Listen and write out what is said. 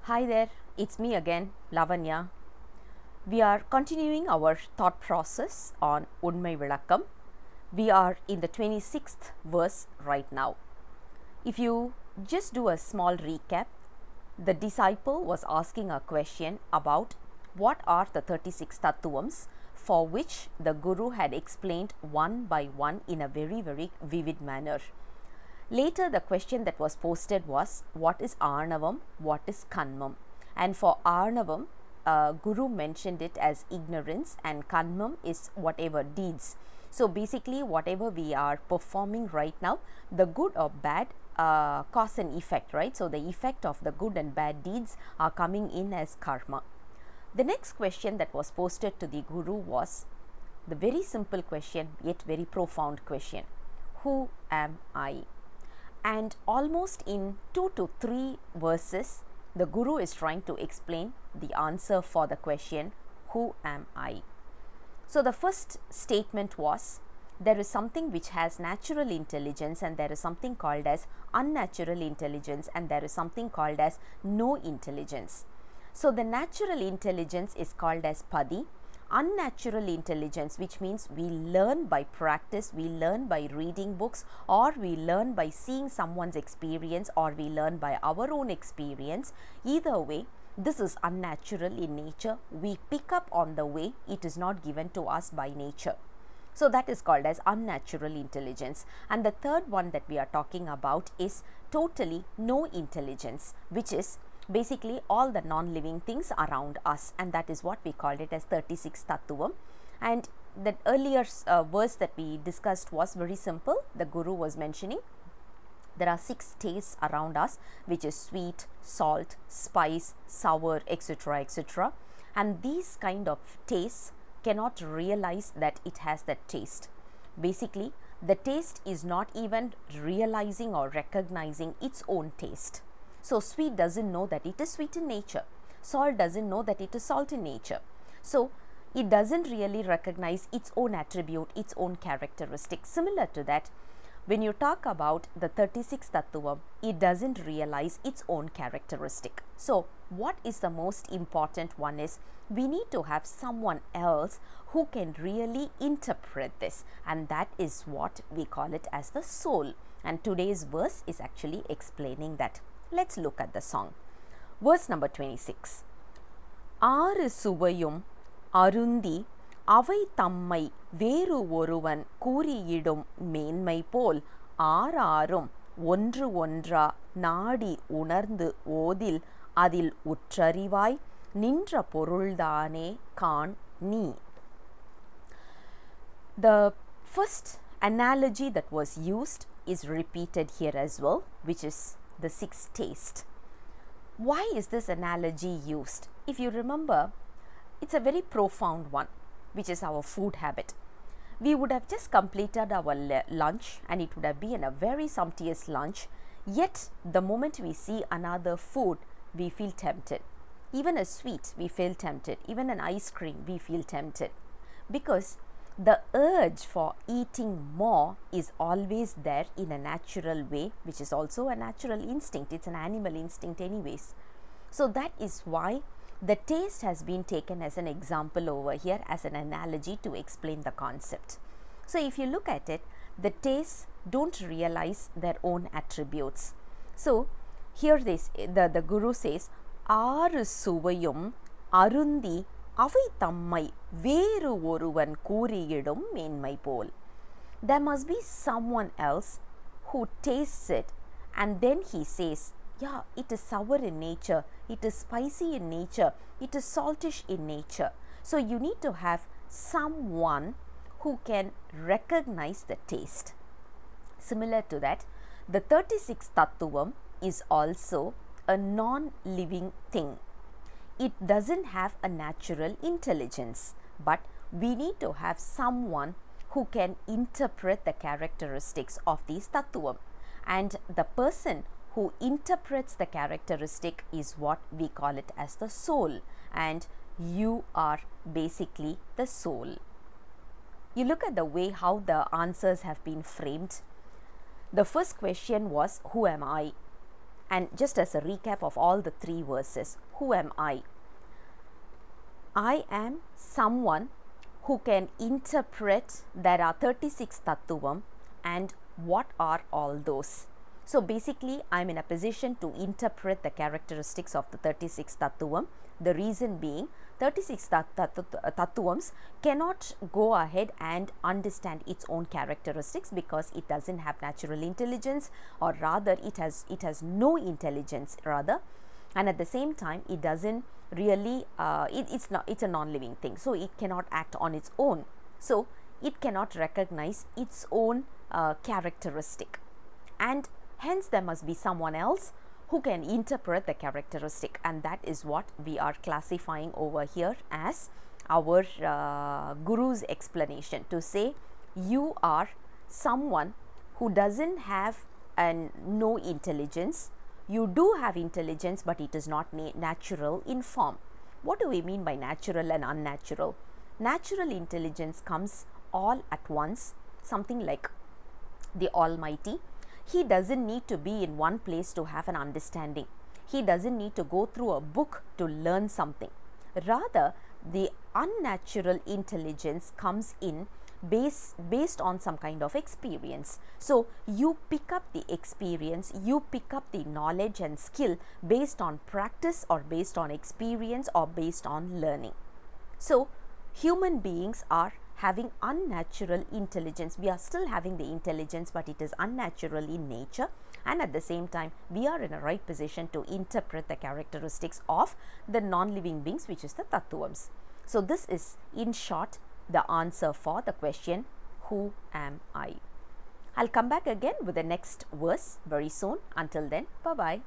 Hi there, it's me again, Lavanya. We are continuing our thought process on Unmai vilakkam. We are in the 26th verse right now. If you just do a small recap, the disciple was asking a question about what are the 36 tattvams for which the Guru had explained one by one in a very vivid manner. Later, the question that was posted was, what is Arnavam, what is Kanmam? And for Arnavam, Guru mentioned it as ignorance, and Kanmam is whatever deeds. So basically, whatever we are performing right now, the good or bad, cause and effect, right? So the effect of the good and bad deeds are coming in as karma. The next question that was posted to the Guru was the very simple question, yet very profound question. Who am I? And almost in 2 to 3 verses, the Guru is trying to explain the answer for the question, who am I? So the first statement was, there is something which has natural intelligence, and there is something called as unnatural intelligence, and there is something called as no intelligence. So the natural intelligence is called as Padi. Unnatural intelligence, which means we learn by practice, we learn by reading books, or we learn by seeing someone's experience, or we learn by our own experience. Either way, this is unnatural in nature. We pick up on the way, it is not given to us by nature. So that is called as unnatural intelligence. And the third one that we are talking about is totally no intelligence, which is basically all the non-living things around us, and that is what we called it as 36 tattvam. And the earlier verse that we discussed was very simple. The Guru was mentioning there are 6 tastes around us, which is sweet, salt, spice, sour, etc., etc. And these kind of tastes cannot realize that it has that taste. Basically, the taste is not even realizing or recognizing its own taste. So sweet doesn't know that it is sweet in nature. Salt doesn't know that it is salt in nature. So it doesn't really recognize its own attribute, its own characteristic. Similar to that, when you talk about the 36 tattvam, it doesn't realize its own characteristic. So what is the most important one is, we need to have someone else who can really interpret this, and that is what we call it as the soul. And today's verse is actually explaining that. Let's look at the song. Verse number 26. ஆறு சுவையும் அருந்தி அவை தம்மை வேறு ஒருவன் கூறியிடும் மேன்மை போல் ஆறாரும் ஒன்று ஒன்றா நாடி உணர்ந்து ஓதில் அதில் உற்றறிவாய் நின்ற பொருள்தானே காண் நீ. The first analogy that was used is repeated here as well, which is the 6 tastes. Why is this analogy used? If you remember, it's a very profound one, which is our food habit. We would have just completed our lunch, and it would have been a very sumptuous lunch, yet the moment we see another food, we feel tempted. Even a sweet, we feel tempted. Even an ice cream, we feel tempted, because the urge for eating more is always there in a natural way, which is also a natural instinct. It's an animal instinct anyways. So that is why the taste has been taken as an example over here, as an analogy to explain the concept. So if you look at it, the tastes don't realize their own attributes. So here the Guru says, ஆறு சுவையும் அருந்தி அவை தம்மை வேறு ஒருவன் கூறியிடும் மேன்மை போல். There must be someone else who tastes it, and then he says, yeah, it is sour in nature, it is spicy in nature, it is saltish in nature. So you need to have someone who can recognize the taste. Similar to that, the 36 tattvam is also a non-living thing. It doesn't have a natural intelligence, but we need to have someone who can interpret the characteristics of these tattvam, and the person who interprets the characteristic is what we call it as the soul, and you are basically the soul. You look at the way how the answers have been framed. The first question was, who am I? And just as a recap of all the three verses, who am I? I am someone who can interpret. There are 36 tattvam, and what are all those? So basically, I am in a position to interpret the characteristics of the 36 tattvam. The reason being, 36 tattvams cannot go ahead and understand its own characteristics because it doesn't have natural intelligence, or rather it has no intelligence rather, and at the same time it doesn't really it's a non-living thing, so it cannot act on its own, so it cannot recognize its own characteristic, and hence there must be someone else who can interpret the characteristic, and that is what we are classifying over here as our guru's explanation, to say you are someone who doesn't have no intelligence. You do have intelligence, but it is not natural in form. What do we mean by natural and unnatural? Natural intelligence comes all at once, something like the Almighty. He doesn't need to be in one place to have an understanding. He doesn't need to go through a book to learn something. Rather, the unnatural intelligence comes in based on some kind of experience. So you pick up the experience, you pick up the knowledge and skill based on practice, or based on experience, or based on learning. So human beings are having unnatural intelligence. We are still having the intelligence, but it is unnatural in nature, and at the same time we are in a right position to interpret the characteristics of the non-living beings, which is the tattvams. So this is in short the answer for the question, who am I? I'll come back again with the next verse very soon. Until then, bye bye.